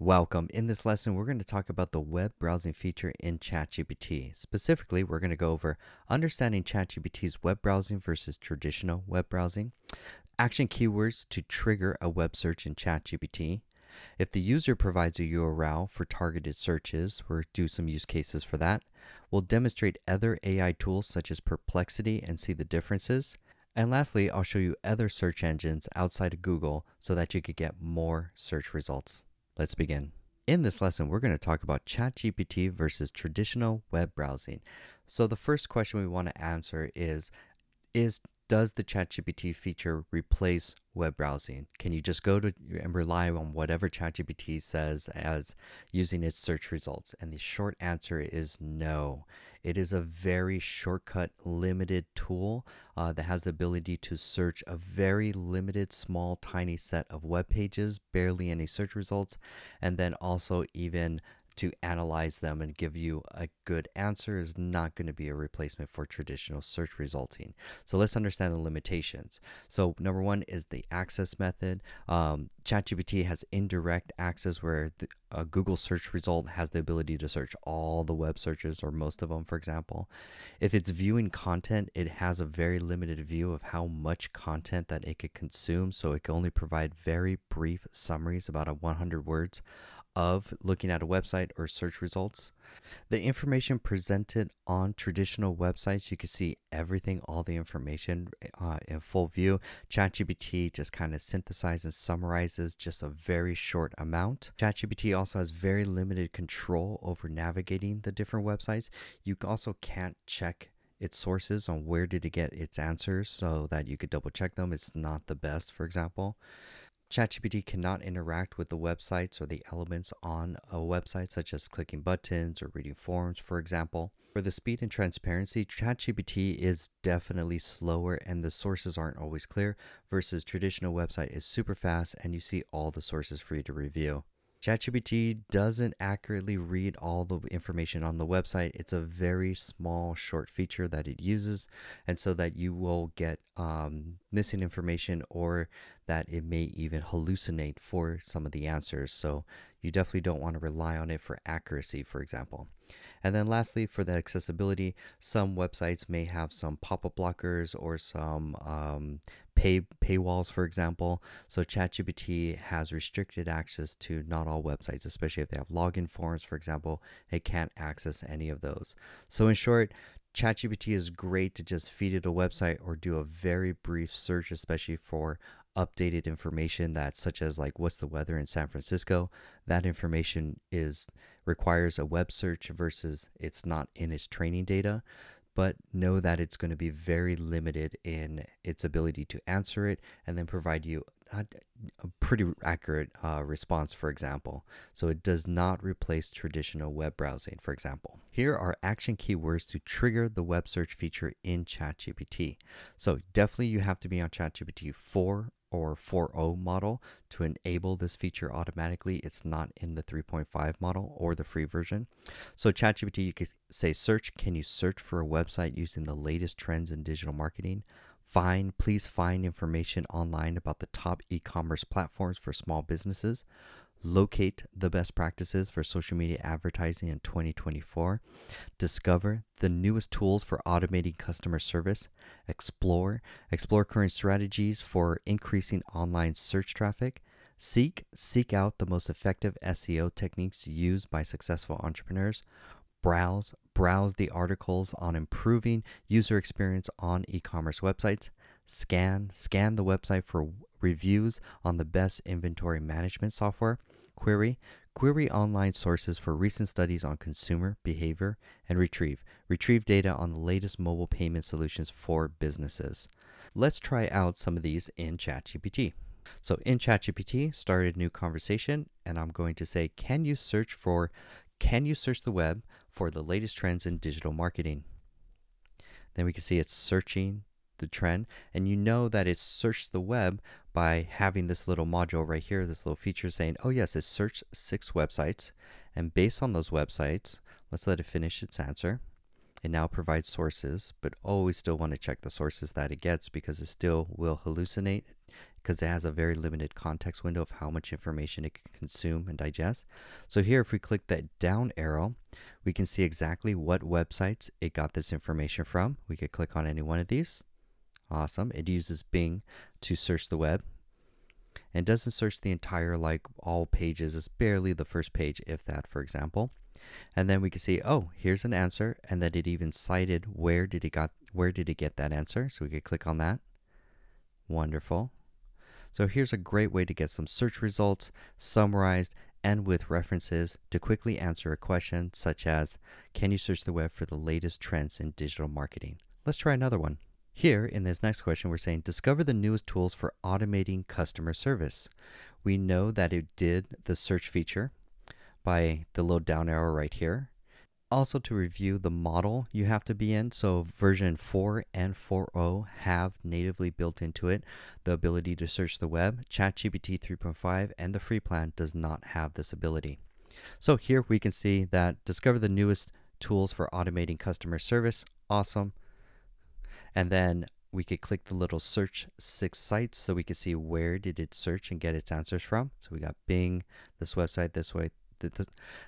Welcome. In this lesson, we're going to talk about the web browsing feature in ChatGPT. Specifically, we're going to go over understanding ChatGPT's web browsing versus traditional web browsing, action keywords to trigger a web search in ChatGPT. If the user provides a URL for targeted searches, we'll do some use cases for that. We'll demonstrate other AI tools such as Perplexity and see the differences. And lastly, I'll show you other search engines outside of Google so that you could get more search results. Let's begin. In this lesson, we're going to talk about ChatGPT versus traditional web browsing. So the first question we want to answer is does the ChatGPT feature replace web browsing? Can you just go to and rely on whatever ChatGPT says as using its search results? And the short answer is no. It is a very shortcut, limited tool that has the ability to search a very limited, small, tiny set of web pages, barely any search results, and then also even to analyze them and give you a good answer is not going to be a replacement for traditional search resulting. So let's understand the limitations. So number one is the access method. ChatGPT has indirect access where a Google search result has the ability to search all the web searches or most of them, for example. If it's viewing content, it has a very limited view of how much content that it could consume. So it can only provide very brief summaries, about 100 words of looking at a website or search results. The information presented on traditional websites, you can see everything, all the information in full view. ChatGPT just kind of synthesizes and summarizes just a very short amount. ChatGPT also has very limited control over navigating the different websites. You also can't check its sources on where did it get its answers so that you could double check them. It's not the best, for example. ChatGPT cannot interact with the websites or the elements on a website, such as clicking buttons or reading forms, for example. For the speed and transparency, ChatGPT is definitely slower and the sources aren't always clear, versus traditional website is super fast and you see all the sources for you to review. ChatGPT doesn't accurately read all the information on the website. It's a very small, short feature that it uses, and so that you will get missing information or that it may even hallucinate for some of the answers. So you definitely don't want to rely on it for accuracy, for example. And then lastly, for the accessibility, some websites may have some pop-up blockers or some paywalls, for example. So ChatGPT has restricted access to not all websites, especially if they have login forms, for example. It can't access any of those. So in short, ChatGPT is great to just feed it a website or do a very brief search, especially for updated information that's such as like what's the weather in San Francisco. That information requires a web search versus it's not in its training data. But know that it's going to be very limited in its ability to answer it and then provide you a pretty accurate response, for example. So it does not replace traditional web browsing, for example. Here are action keywords to trigger the web search feature in ChatGPT. So definitely you have to be on ChatGPT 4 or 4.0 model to enable this feature automatically. It's not in the 3.5 model or the free version. So ChatGPT, you could say search. Can you search for a website using the latest trends in digital marketing? Please find information online about the top e-commerce platforms for small businesses. Locate the best practices for social media advertising in 2024. Discover the newest tools for automating customer service. Explore current strategies for increasing online search traffic. Seek out the most effective SEO techniques used by successful entrepreneurs. Browse the articles on improving user experience on e-commerce websites. Scan the website for reviews on the best inventory management software. Query online sources for recent studies on consumer behavior, and retrieve data on the latest mobile payment solutions for businesses. Let's try out some of these in ChatGPT. So in ChatGPT, start a new conversation, and I'm going to say, can you search the web for the latest trends in digital marketing? Then we can see it's searching the trend, and you know that it's searched the web by having this little module right here, this little feature saying, oh yes, it searched 6 websites, and based on those websites, let's let it finish its answer. It now provides sources, but always still want to check the sources that it gets because it still will hallucinate because it has a very limited context window of how much information it can consume and digest. So here, if we click that down arrow, we can see exactly what websites it got this information from. We could click on any one of these. Awesome. It uses Bing to search the web. And doesn't search the entire, like all pages. It's barely the first page, if that, for example. And then we can see, oh, here's an answer, and that it even cited where did it get that answer. So we could click on that. Wonderful. So here's a great way to get some search results summarized and with references to quickly answer a question such as, can you search the web for the latest trends in digital marketing? Let's try another one. Here in this next question, we're saying, discover the newest tools for automating customer service. We know that it did the search feature by the little down arrow right here. Also, to review the model you have to be in, so version 4 and 4.0 have natively built into it the ability to search the web. ChatGPT 3.5 and the free plan does not have this ability. So here we can see that discover the newest tools for automating customer service. Awesome. And then we could click the little search 6 sites so we can see where did it search and get its answers from. So we got Bing, this website, this website,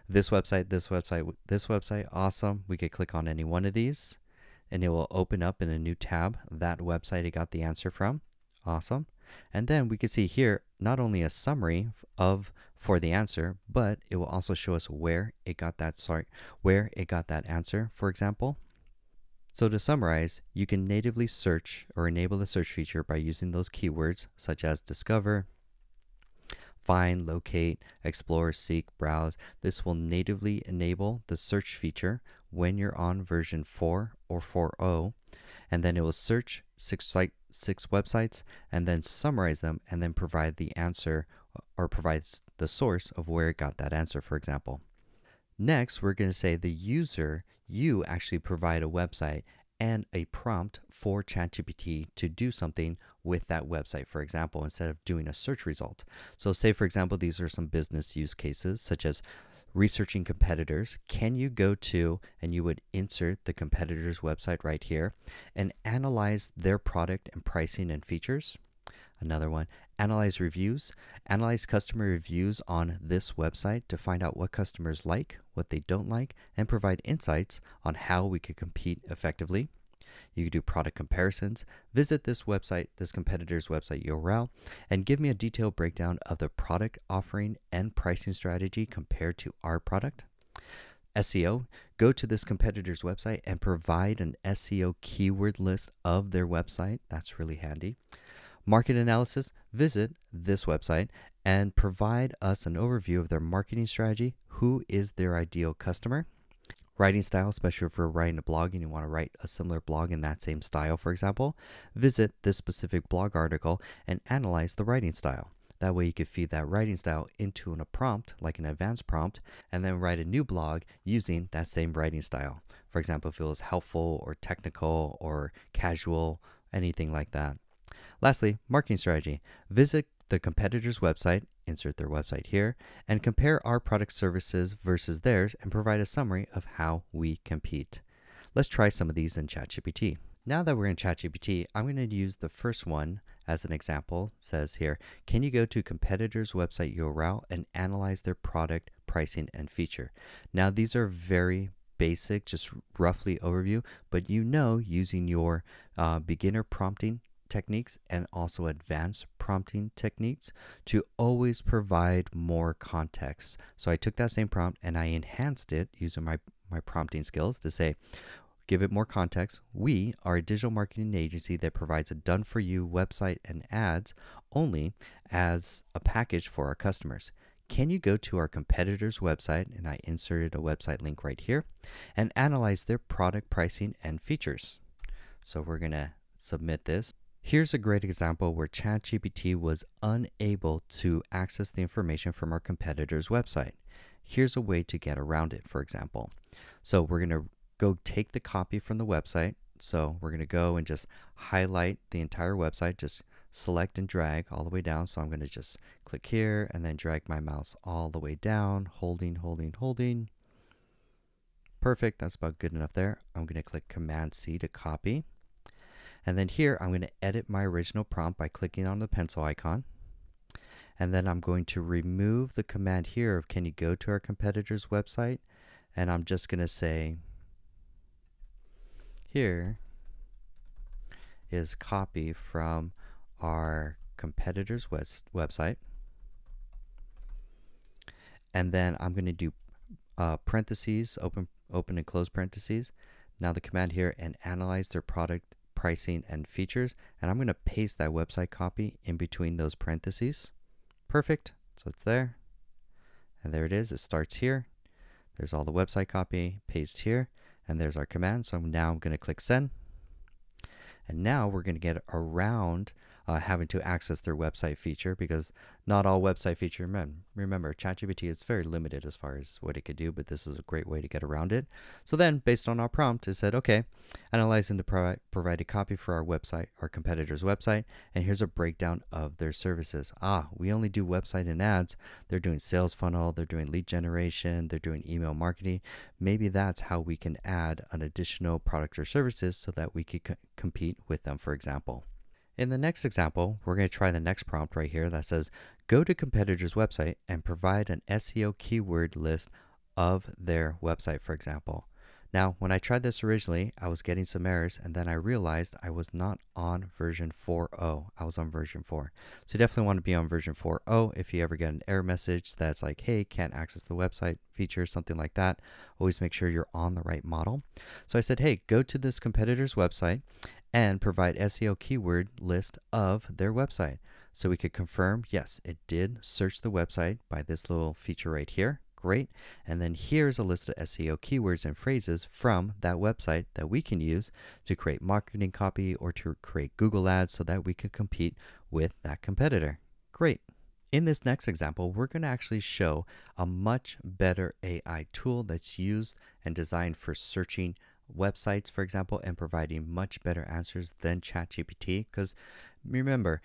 this website. Awesome. We could click on any one of these and it will open up in a new tab that website it got the answer from. Awesome. And then we can see here not only a summary for the answer, but it will also show us where it got that answer, for example. So to summarize, you can natively search or enable the search feature by using those keywords such as discover, find, locate, explore, seek, browse. This will natively enable the search feature when you're on version 4 or 4.0, and then it will search six websites and then summarize them and then provide the answer or provides the source of where it got that answer, for example. Next, we're going to say the user, you actually provide a website and a prompt for ChatGPT to do something with that website, for example, instead of doing a search result. So say, for example, these are some business use cases, such as researching competitors. Can you go to, and you would insert the competitor's website right here, and analyze their product and pricing and features? Another one, analyze reviews. Analyze customer reviews on this website to find out what customers like, what they don't like, and provide insights on how we could compete effectively. You could do product comparisons. Visit this website, this competitor's website URL, and give me a detailed breakdown of the product offering and pricing strategy compared to our product. SEO, go to this competitor's website and provide an SEO keyword list of their website. That's really handy. Market analysis, visit this website and provide us an overview of their marketing strategy. Who is their ideal customer? Writing style, especially if we're writing a blog and you want to write a similar blog in that same style, for example, visit this specific blog article and analyze the writing style. That way you could feed that writing style into a prompt, like an advanced prompt, and then write a new blog using that same writing style. For example, if it was helpful or technical or casual, anything like that. Lastly, marketing strategy. Visit the competitor's website, insert their website here, and compare our product services versus theirs and provide a summary of how we compete. Let's try some of these in ChatGPT. Now that we're in ChatGPT, I'm going to use the first one as an example. It says here, can you go to competitor's website URL and analyze their product, pricing, and feature? Now these are very basic, just roughly overview, but using your beginner prompting techniques and also advanced prompting techniques to always provide more context. So I took that same prompt and I enhanced it using my prompting skills to say, give it more context. We are a digital marketing agency that provides a done-for-you website and ads only as a package for our customers. Can you go to our competitor's website, and I inserted a website link right here, and analyze their product pricing and features? So we're going to submit this. Here's a great example where ChatGPT was unable to access the information from our competitor's website. Here's a way to get around it, for example. So we're going to go take the copy from the website. So we're going to go and just highlight the entire website, just select and drag all the way down. So I'm going to just click here and then drag my mouse all the way down, holding. Perfect. That's about good enough there. I'm going to click Command C to copy. And then here, I'm going to edit my original prompt by clicking on the pencil icon. And then I'm going to remove the command here of can you go to our competitor's website? And I'm just going to say, here is copy from our competitor's website. And then I'm going to do parentheses, open and close parentheses. Now the command here, and analyze their product pricing and features. And I'm going to paste that website copy in between those parentheses. Perfect. So it's there. And there it is. It starts here. There's all the website copy, paste here, and there's our command. So now I'm going to click send. And now we're going to get around having to access their website feature, because not all website feature, remember, ChatGPT is very limited as far as what it could do, but this is a great way to get around it. So then, based on our prompt, it said, okay, analyzing the provided copy for our website, our competitor's website, and here's a breakdown of their services. We only do website and ads. They're doing sales funnel, they're doing lead generation, they're doing email marketing. Maybe that's how we can add an additional product or services so that we could compete with them, for example. In the next example, we're going to try the next prompt right here that says, go to competitor's website and provide an SEO keyword list of their website, for example. Now, when I tried this originally, I was getting some errors, and then I realized I was not on version 4.0. I was on version 4. So you definitely want to be on version 4.0 if you ever get an error message that's like, hey, can't access the website feature, something like that. Always make sure you're on the right model. So I said, hey, go to this competitor's website and provide SEO keyword list of their website. So we could confirm, yes, it did search the website by this little feature right here. Great. And then here's a list of SEO keywords and phrases from that website that we can use to create marketing copy or to create Google ads so that we can compete with that competitor. Great. In this next example, we're going to actually show a much better AI tool that's used and designed for searching websites, for example, and providing much better answers than ChatGPT. Because remember,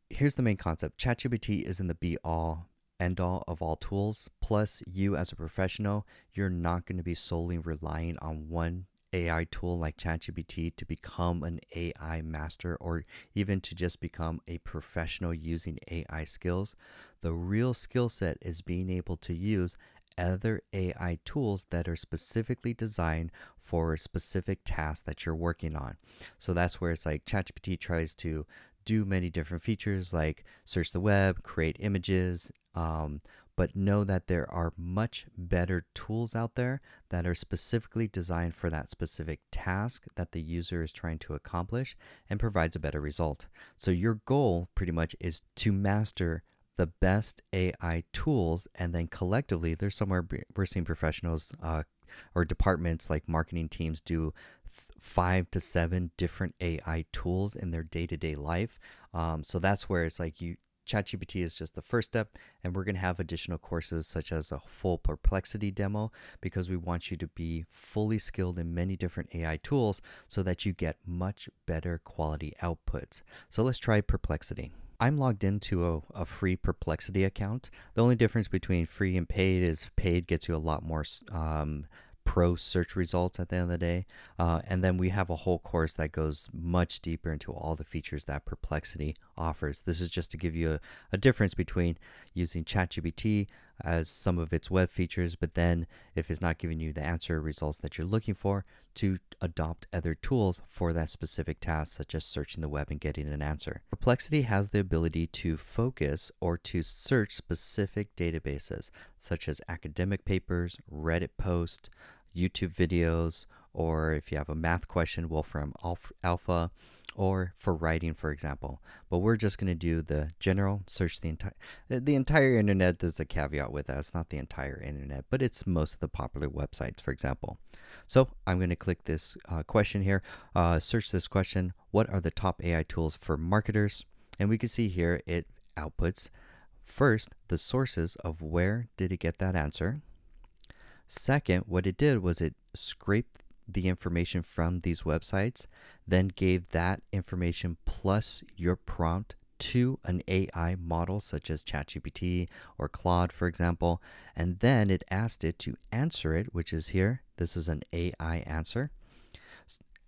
here's the main concept. ChatGPT isn't the be-all, end-all of all tools. Plus, you as a professional, you're not going to be solely relying on one AI tool like ChatGPT to become an AI master or even to just become a professional using AI skills. The real skill set is being able to use other AI tools that are specifically designed for a specific task that you're working on. So that's where it's like ChatGPT tries to do many different features like search the web, create images, but know that there are much better tools out there that are specifically designed for that specific task that the user is trying to accomplish and provides a better result. So your goal pretty much is to master the best AI tools, and then collectively there's somewhere we're seeing professionals or departments like marketing teams do 5 to 7 different AI tools in their day-to-day life. So that's where it's like ChatGPT is just the first step, and we're going to have additional courses such as a full Perplexity demo because we want you to be fully skilled in many different AI tools so that you get much better quality outputs. So let's try Perplexity. I'm logged into a free Perplexity account. The only difference between free and paid is paid gets you a lot more pro search results at the end of the day. And then we have a whole course that goes much deeper into all the features that Perplexity offers. This is just to give you a difference between using ChatGPT as some of its web features, but then if it's not giving you the answer results that you're looking for, to adopt other tools for that specific task, such as searching the web and getting an answer. Perplexity has the ability to focus or to search specific databases, such as academic papers, Reddit posts, YouTube videos, or if you have a math question, Wolfram Alpha, or for writing, for example. But we're just going to do the general search the entire internet. There's a caveat with that. It's not the entire internet, but it's most of the popular websites, for example. So I'm going to click this question here, search this question. What are the top AI tools for marketers? And we can see here it outputs first the sources of where did it get that answer. Second, what it did was it scraped the information from these websites, then gave that information plus your prompt to an AI model such as ChatGPT or Claude, for example, and then it asked it to answer it, which is here. This is an AI answer.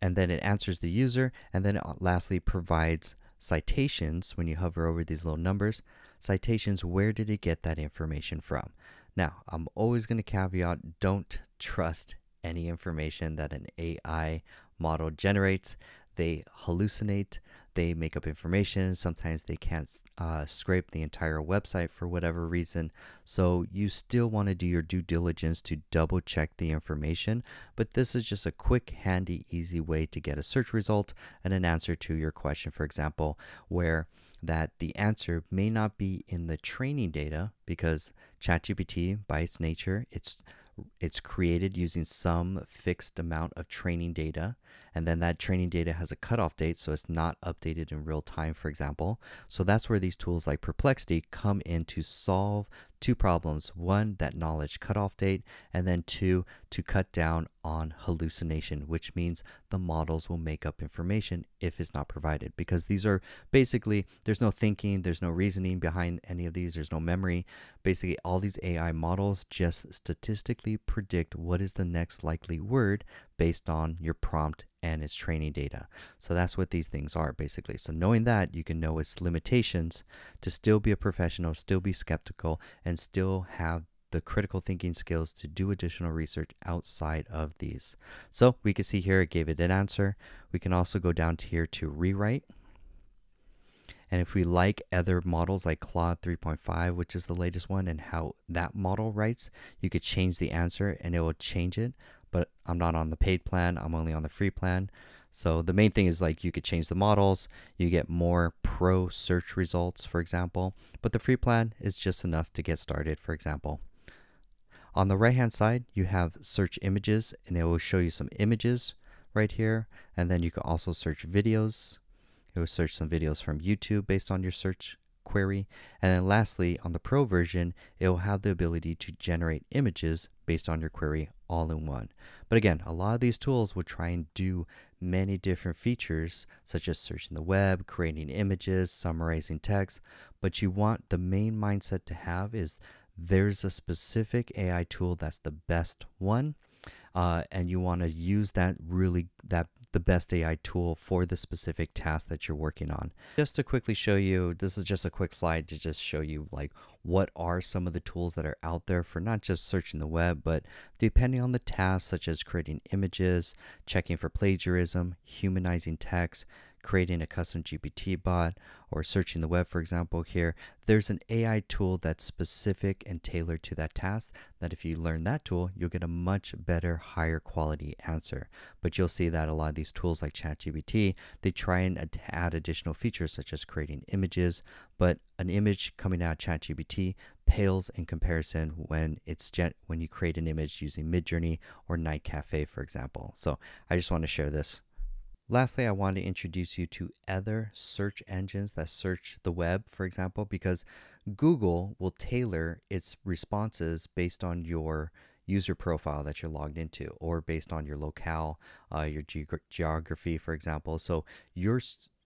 And then it answers the user, and then it lastly provides citations. When you hover over these little numbers, citations, where did it get that information from? Now, I'm always going to caveat, don't trust any information that an AI model generates. They hallucinate, they make up information. Sometimes they can't scrape the entire website for whatever reason. So you still want to do your due diligence to double check the information. But this is just a quick, handy, easy way to get a search result and an answer to your question, for example, where that the answer may not be in the training data, because ChatGPT, by its nature, it's created using some fixed amount of training data, and then that training data has a cutoff date, so it's not updated in real time, for example. So that's where these tools like Perplexity come in to solve two problems. One, that knowledge cutoff date, and then two, to cut down on hallucination, which means the models will make up information if it's not provided, because these are basically, there's no thinking, there's no reasoning behind any of these, there's no memory. Basically, all these AI models just statistically predict what is the next likely word based on your prompt and its training data. So that's what these things are, basically. So knowing that, you can know its limitations to still be a professional, still be skeptical, and still have the critical thinking skills to do additional research outside of these. So we can see here it gave it an answer. We can also go down to here to rewrite. And if we like other models like Claude 3.5, which is the latest one, and how that model writes, you could change the answer and it will change it. But I'm not on the paid plan, I'm only on the free plan. So the main thing is, like, you could change the models, you get more pro search results, for example. But the free plan is just enough to get started, for example. On the right hand side, you have search images, and it will show you some images right here. And then you can also search videos. It will search some videos from YouTube based on your search query. And then lastly, on the pro version, it will have the ability to generate images based on your query all in one. But again, a lot of these tools will try and do many different features, such as searching the web, creating images, summarizing text. But you want the main mindset to have is there's a specific AI tool that's the best one. And you want to use that the best AI tool for the specific task that you're working on. Just to quickly show you, this is just a quick slide to just show you like what are some of the tools that are out there for not just searching the web, but depending on the task, such as creating images, checking for plagiarism, humanizing text, creating a custom GPT bot, or searching the web, for example. Here, there's an AI tool that's specific and tailored to that task, that if you learn that tool, you'll get a much better, higher quality answer. But you'll see that a lot of these tools like ChatGPT, they try and add additional features such as creating images, but an image coming out of ChatGPT pales in comparison when you create an image using Midjourney or Night Cafe, for example. So I just want to share this. Lastly, I want to introduce you to other search engines that search the web, for example, because Google will tailor its responses based on your user profile that you're logged into, or based on your locale, your geography, for example. So your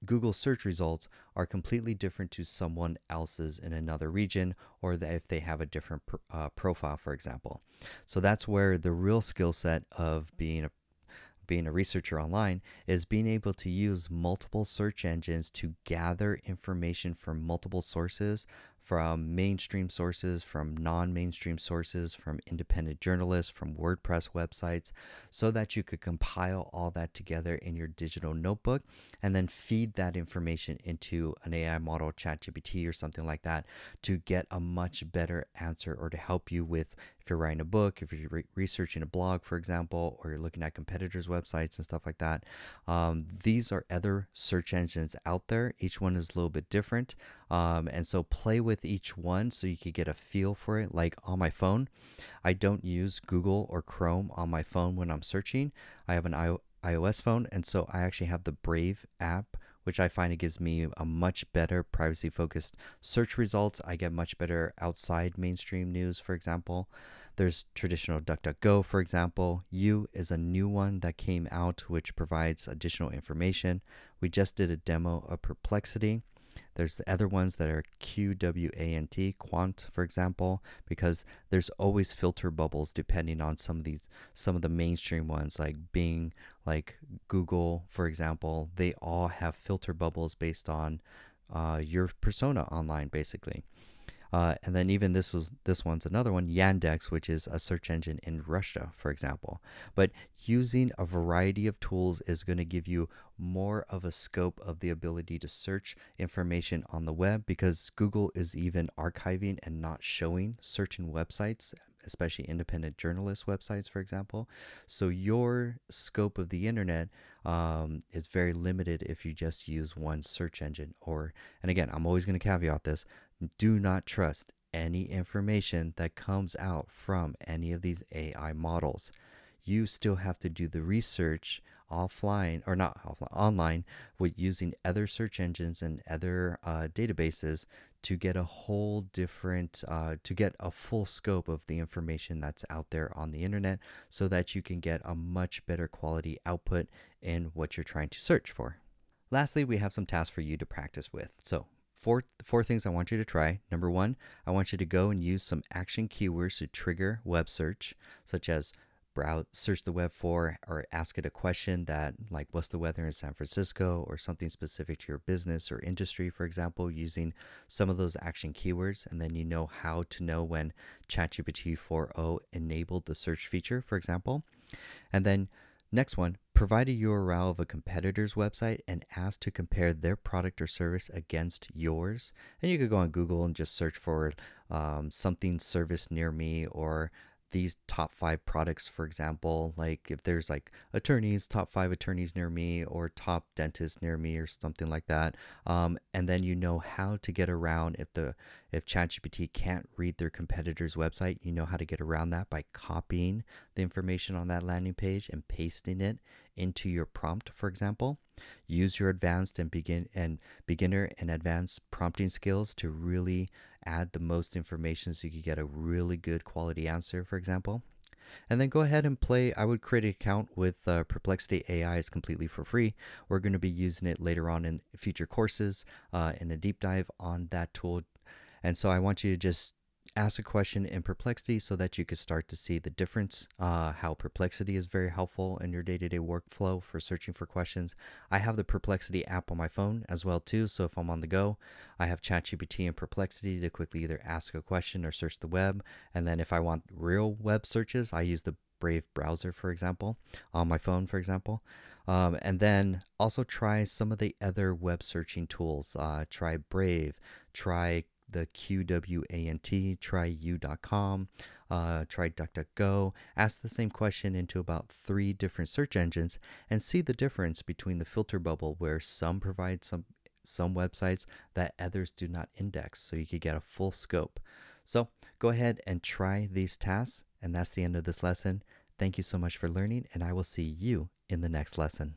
Google search results are completely different to someone else's in another region, or if they have a different profile, for example. So that's where the real skill set of being a researcher online is being able to use multiple search engines to gather information from multiple sources, from mainstream sources, from non-mainstream sources, from independent journalists, from WordPress websites, so that you could compile all that together in your digital notebook and then feed that information into an AI model, ChatGPT or something like that, to get a much better answer, or to help you with, if you're writing a book, if you're researching a blog, for example, or you're looking at competitors' websites and stuff like that. These are other search engines out there. Each one is a little bit different. And so play with each one so you can get a feel for it. Like on my phone, I don't use Google or Chrome on my phone when I'm searching. I have an iOS phone, and so I actually have the Brave app, which I find it gives me a much better privacy-focused search results. I get much better outside mainstream news, for example. There's traditional DuckDuckGo, for example. You is a new one that came out, which provides additional information. We just did a demo of Perplexity. There's the other ones that are QWANT, quant, for example, because there's always filter bubbles depending on some of the mainstream ones like Bing, like Google, for example. They all have filter bubbles based on your persona online, basically. And then even this one's another one, Yandex, which is a search engine in Russia, for example. But using a variety of tools is going to give you more of a scope of the ability to search information on the web, because Google is even archiving and not showing certain websites, especially independent journalist websites, for example. So your scope of the internet is very limited if you just use one search engine. And again, I'm always going to caveat this: do not trust any information that comes out from any of these AI models. You still have to do the research offline, or not offline, online, with using other search engines and other databases to get a whole different, to get a full scope of the information that's out there on the internet, so that you can get a much better quality output in what you're trying to search for. Lastly, we have some tasks for you to practice with. So four things I want you to try. Number one, I want you to go and use some action keywords to trigger web search, such as search the web for, or ask it a question that, like, what's the weather in San Francisco, or something specific to your business or industry, for example, using some of those action keywords. And then you know how to know when ChatGPT 4.0 enabled the search feature, for example. And then next one, provide a URL of a competitor's website and ask to compare their product or service against yours. And you could go on Google and just search for something service near me, or these top 5 products, for example. Like if there's like attorneys, top 5 attorneys near me, or top dentists near me, or something like that. And then you know how to get around if ChatGPT can't read their competitor's website, you know how to get around that by copying the information on that landing page and pasting it into your prompt, for example. Use your advanced and beginner and advanced prompting skills to really add the most information so you can get a really good quality answer, for example. And then go ahead and play. I would create an account with Perplexity AI. It's completely for free. We're going to be using it later on in future courses, in a deep dive on that tool. And so I want you to just ask a question in Perplexity so that you can start to see the difference, how Perplexity is very helpful in your day-to-day workflow for searching for questions. I have the Perplexity app on my phone as well too, so if I'm on the go, I have ChatGPT and Perplexity to quickly either ask a question or search the web. And then if I want real web searches, I use the Brave browser, for example, on my phone, for example. And then also try some of the other web searching tools. Try Brave, try the QWANT, try u.com, try DuckDuckGo. Ask the same question into about 3 different search engines and see the difference between the filter bubble, where some provide some websites that others do not index, so you could get a full scope. So go ahead and try these tasks, and that's the end of this lesson. Thank you so much for learning, and I will see you in the next lesson.